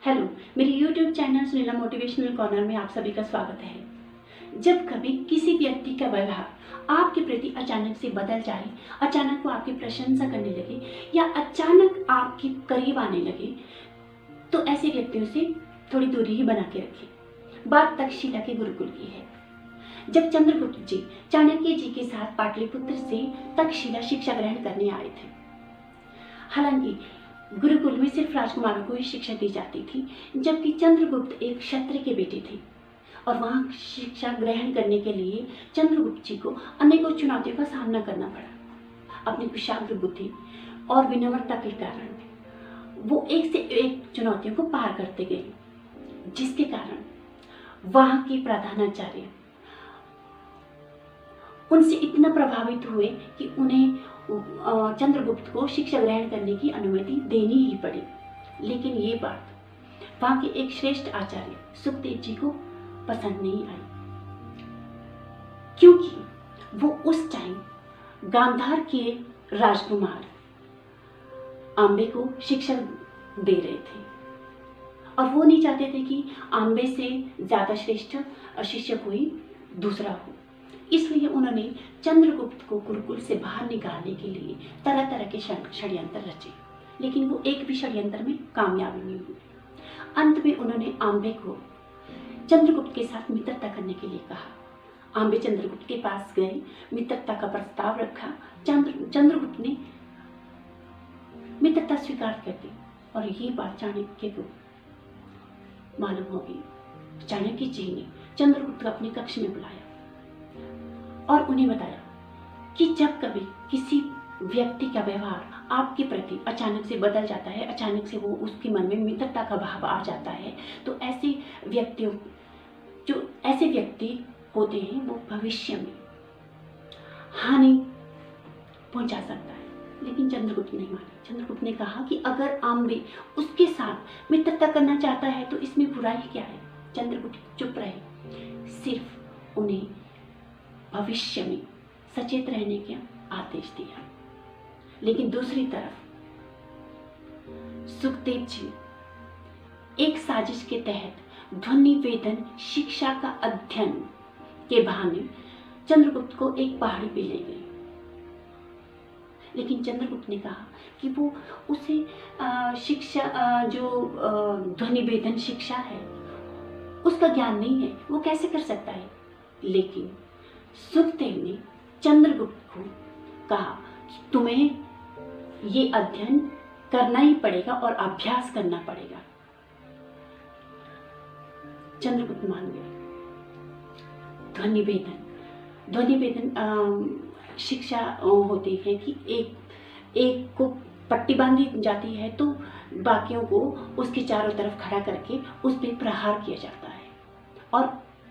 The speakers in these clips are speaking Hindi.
हेलो, मेरे YouTube channel Sunila motivational corner में आप सभी का स्वागत है। जब कभी किसी व्यक्ति का व्यवहार आपके प्रति अचानक से बदल जाए, अचानक वो आपकी प्रशंसा करने लगे या अचानक आपके करीब आने लगे, तो ऐसे व्यक्तियों से थोड़ी दूरी ही बना के रखें। बात तक्षशिला के गुरुकुल की है। जब चंद्रगुप्त जी चाणक्य जी के साथ पाटलिपुत्र से तक्षशिला शिक्षा ग्रहण करने आए थे। हालांकि गुरुकुल में सिर्फ राजकुमारों को ही शिक्षा दी जाती थी, जबकि चंद्रगुप्त एक क्षत्रिय के बेटे थे और वहां शिक्षा ग्रहण करने के लिए चंद्रगुप्त जी को अनेकों चुनौतियों का सामना करना पड़ा। अपनी कुशाग्र बुद्धि और विनम्रता के कारण वो एक से एक चुनौतियों को पार करते गए, जिसके कारण वहां के प्रधानाचार्य उनसे इतना प्रभावित हुए कि उन्हें चंद्रगुप्त को शिक्षा ग्रहण करने की अनुमति देनी ही पड़ी। लेकिन ये बात वहां के एक श्रेष्ठ आचार्य सुखदेव जी को पसंद नहीं आई, क्योंकि वो उस टाइम गांधार के राजकुमार आंबे को शिक्षा दे रहे थे और वो नहीं चाहते थे कि आंबे से ज्यादा श्रेष्ठ शिष्य कोई दूसरा हो। इसलिए उन्होंने चंद्रगुप्त को गुरुकुल से बाहर निकालने के लिए तरह तरह के षड्यंत्र रचे, लेकिन वो एक भी षड्यंत्र में कामयाब नहीं हुए। अंत में उन्होंने आंबे को चंद्रगुप्त के साथ मित्रता करने के लिए कहा। आंबे चंद्रगुप्त के पास गए, मित्रता का प्रस्ताव रखा। चंद्रगुप्त ने मित्रता स्वीकार कर दी और ये बात चाणक्य को मालूम हो गई। चाणक्य जी ने चंद्रगुप्त को अपने कक्ष में बुलाया और उन्हें बताया कि जब कभी किसी व्यक्ति का व्यवहार आपके प्रति अचानक से बदल जाता है, अचानक से वो उसके मन में मित्रता का भाव आ जाता है, तो ऐसे व्यक्ति होते हैं वो भविष्य में हानि पहुंचा सकता है। लेकिन चंद्रगुप्त नहीं माने। चंद्रगुप्त ने कहा कि अगर आंबे उसके साथ मित्रता करना चाहता है तो इसमें बुराई क्या है। चंद्रगुप्त चुप रहे, सिर्फ उन्हें भविष्य में सचेत रहने का आदेश दिया। लेकिन दूसरी तरफ सुखदेव जी एक साजिश के तहत ध्वनि वेदन शिक्षा का अध्ययन के बहाने चंद्रगुप्त को एक पहाड़ी पे ले गए। लेकिन चंद्रगुप्त ने कहा कि वो उसे जो ध्वनि वेदन शिक्षा है उसका ज्ञान नहीं है, वो कैसे कर सकता है। लेकिन सुखदेव ने चंद्रगुप्त को कहा कि तुम्हें ये अध्ययन करना ही पड़ेगा और अभ्यास करना पड़ेगा। चंद्रगुप्त मान गए। ध्वनि वेदन शिक्षा होती है कि एक को पट्टी बांधी जाती है तो बाकियों को उसके चारों तरफ खड़ा करके उस पर प्रहार किया जाता है और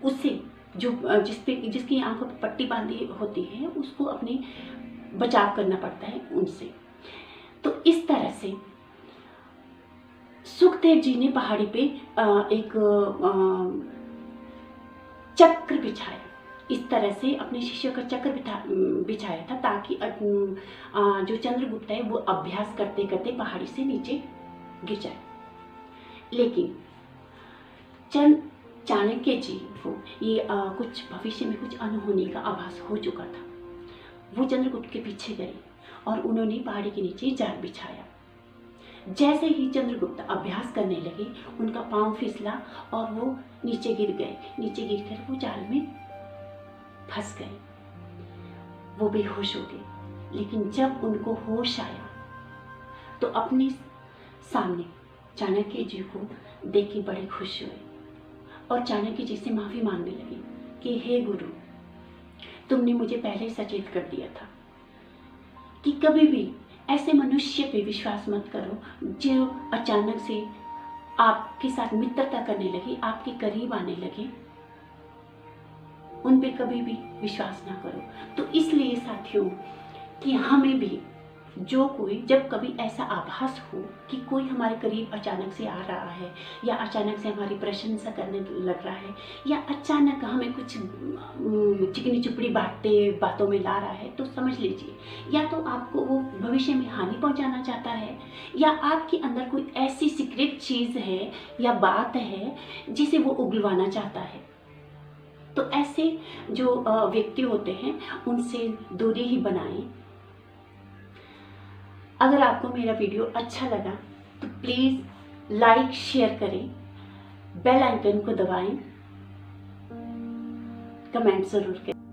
उससे जिसकी आंखों पर पट्टी बांधी होती है उसको अपने बचाव करना पड़ता है उनसे। तो इस तरह से सुखदेव जी ने पहाड़ी पे एक चक्र बिछाया। इस तरह से अपने शिष्यों का चक्र बिछाया था ताकि जो चंद्रगुप्त है वो अभ्यास करते करते पहाड़ी से नीचे गिर जाए। लेकिन चाणक्य जी को ये कुछ भविष्य में कुछ अनहोनी का आभास हो चुका था। वो चंद्रगुप्त के पीछे गए और उन्होंने पहाड़ी के नीचे जाल बिछाया। जैसे ही चंद्रगुप्त अभ्यास करने लगे, उनका पांव फिसला और वो नीचे गिर गए। नीचे गिरकर वो जाल में फंस गए। वो बेहोश हो गए। लेकिन जब उनको होश आया तो अपने सामने चाणक्य जी को देख के बड़े खुश हुए और चाणक्य जी से माफी मांगने लगे कि हे गुरु, तुमने मुझे पहले सचेत कर दिया था कि कभी भी ऐसे मनुष्य पे विश्वास मत करो जो अचानक से आपके साथ मित्रता करने लगे, आपके करीब आने लगे, उन पे कभी भी विश्वास ना करो। तो इसलिए साथियों कि हमें भी जो कोई जब कभी ऐसा आभास हो कि कोई हमारे करीब अचानक से आ रहा है, या अचानक से हमारी प्रशंसा करने लग रहा है, या अचानक हमें कुछ चिकनी चुपड़ी बातों में ला रहा है, तो समझ लीजिए या तो आपको वो भविष्य में हानि पहुंचाना चाहता है, या आपके अंदर कोई ऐसी सीक्रेट चीज़ है या बात है जिसे वो उगलवाना चाहता है। तो ऐसे जो व्यक्ति होते हैं उनसे दूरी ही बनाएं। अगर आपको मेरा वीडियो अच्छा लगा तो प्लीज़ लाइक शेयर करें, बेल आइकन को दबाएं, कमेंट ज़रूर करें।